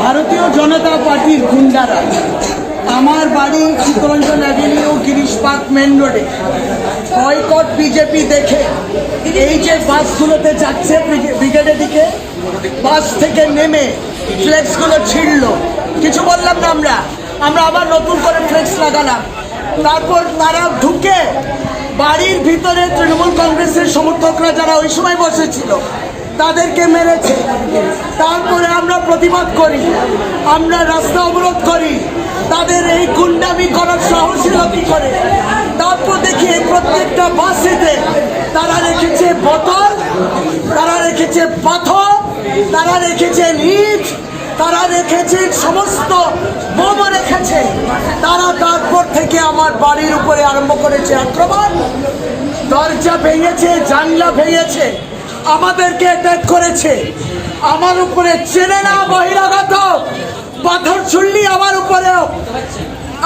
ভারতীয় জনতা পার্টির গুন্ডারা আমার বাড়ি Chittaranjan avenue Girish park main রোডে বয়কট বিজেপি দেখে এই যে বাসগুলোতে যাচ্ছে ব্রিগেডের দিকে, বাস থেকে নেমে ফ্লেক্সগুলো ছিঁড়ল। কিছু বললাম না, আমরা আবার নতুন করে ফ্লেক্স লাগালাম। তারপর তারা ঢুকে বাড়ির ভিতরে তৃণমূল কংগ্রেসের সমর্থকরা যারা ওই সময় বসেছিল তাদেরকে মেরেছে। তারপরে আমরা প্রতিবাদ করি, আমরা রাস্তা অবরোধ করি, তাদের এই গুন্ডামি করার সাহস হলো কি করে। তারপর দেখি এই প্রত্যেকটা বাসেতে তারা রেখেছে বোতল, তারা রেখেছে পাথর, তারা রেখেছে ইট, তারা রেখেছে সমস্ত বোমা রেখেছে। তারা তারপর থেকে আমার বাড়ির উপরে আরম্ভ করেছে আক্রমণ। দরজা ভেঙেছে, জানলা ভেঙেছে, আমাদেরকে অ্যাটাক করেছে। আমার উপরে চেনে না বহিরাগত পাথর ছুড়লি আমার উপরেও।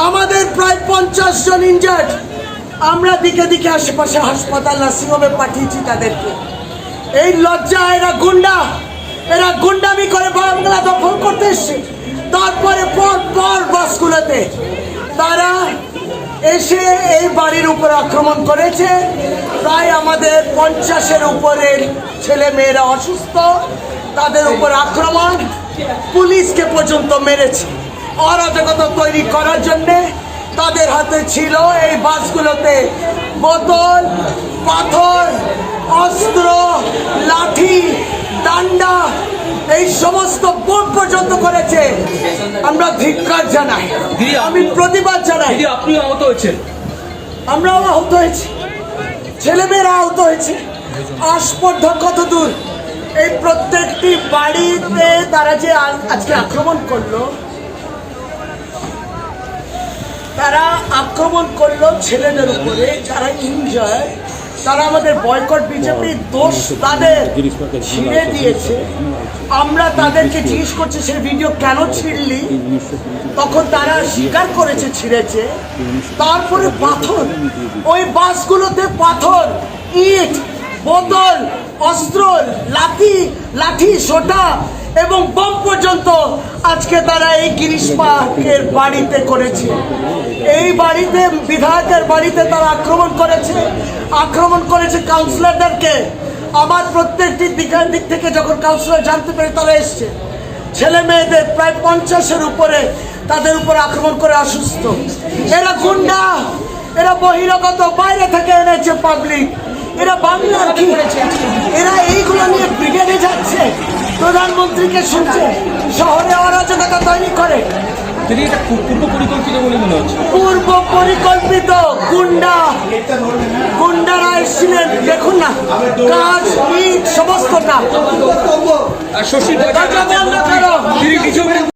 আমাদের প্রায় 50 জন ইনজার্ড। আমরা দিকে দিকে আশেপাশে হাসপাতাল নার্সিংহোমে পাঠিয়েছি তাদেরকে। এই লজ্জা, এরা গুন্ডা, এরা গুন্ডামি করে বাংলা দখল করতে এসছে। তারপরে পর বাসগুলোতে তারা এসে এই বাড়ির উপর আক্রমণ করেছে। প্রায় আমাদের 50-এর উপরের ছেলে মেয়েরা অসুস্থ, তাদের উপর আক্রমণ, পুলিশকে পর্যন্ত মেরেছে। অরাজকতা তৈরি করার জন্যে তাদের হাতে ছিল এই বাসগুলোতে বোতল, পাথর, অস্ত্র, লাঠি, ডান্ডা, এই সমস্ত বোম পর্যন্ত করেছে। আমরা ধিক্কার জানাই, আমি প্রতিবাদ জানাই। আপনি আহত হয়েছেন? আমরাও আহত হয়েছি, ছেলেমেয়েরা আহত হয়েছে। আস্পর্ধা কত দূর! এই প্রত্যেকটি বাড়িতে তারা যে আজকে আক্রমণ করলো, তারা আক্রমণ করলো ছেলেদের উপরে যারা ইনজয়। তারা আমাদের বয়কট বিজেপির দোষ তাদের ছিঁড়ে দিয়েছে। আমরা তাদেরকে জিজ্ঞেস করছি সেই ভিডিও কেন ছিঁড়লি, তখন তারা স্বীকার করেছে ছিঁড়েছে। তারপরে পাথর, ওই বাসগুলোতে পাথর, ইট, বোতল, অস্ত্র, লাঠি সোটা এবং বোম পর্যন্ত আজকে তারা এই গিরিশ পার্কের বাড়িতে করেছে। এই বাড়িতে, বিধায়কের বাড়িতে তারা আক্রমণ করেছে কাউন্সিলরদেরকে। আমার প্রত্যেকটি দিক থেকে যখন কাউন্সিলর জানতে পেরে তারা এসছে। ছেলে মেয়েদের প্রায় 50-এর উপরে তাদের উপর আক্রমণ করে অসুস্থ। এরা গুন্ডা, এরা বহিরাগত, বাইরে থেকে এনেছে পাবলিক। এরা বাংলার কি? এরা এইগুলো নিয়ে ব্রিগেডে যাচ্ছে, প্রধানমন্ত্রীকে শুনছে, শহরে অরাজকতা তৈরি করে। এটা পূর্ব পরিকল্পিত বলে মনে হচ্ছে। পূর্ব পরিকল্পিত গুন্ডারা এসেছিলেন, দেখুন না, কাজ, ইট, সমস্তটা। শশী